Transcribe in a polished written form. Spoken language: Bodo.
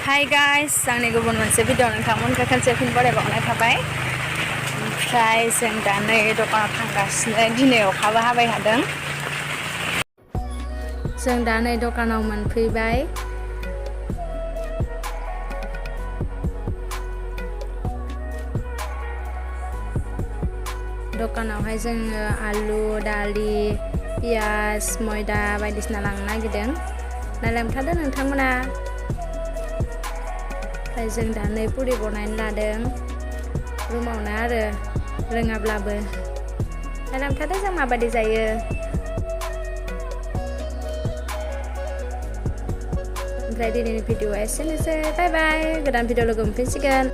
Hi guys, आंनि गुबुन मोनसे भिडिअ नोंथांमोनखौ खनसे फिन बरायबावनाय थाबाय। ओमफ्राय जों दा नै दखानाव थांगासिनो, दिनै अखाबो हाबाय थादों। जों दा नै दखानाव मोनफैबाय। दखानावहाय जोङो आलु, दालि, पियाज, मयदा बायदिसिना लांनो नागिरदों। नायलांथारदो नोंथांमोना। ओमफ्राय जों दा नै पुरि बनायनो लादों रुमावनो आरो रोङाब्लाबो। नायलांथारदो जों माबायदि जायो। ओमफ्राय दिनैनि भिडिअआ एसेनोसै। बाय बाय, गोदान भिडिअ लोगो मोनफिनसिगोन।